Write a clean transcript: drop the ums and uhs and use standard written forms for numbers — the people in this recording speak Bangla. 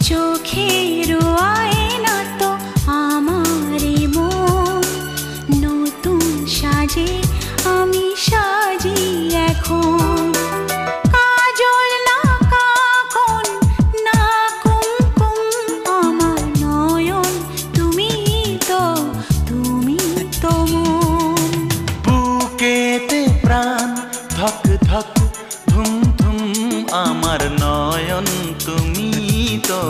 চোখের আয়না তো আমারই মন, নতুন সাজে আমি সাজি এখন। কাজল না কাকন না কুমকুম, আমার নয়ন তুমি তো মন। বুকেতে প্রাণ ধক ধক ধুম ধুম, আমার নয়ন তুমি তো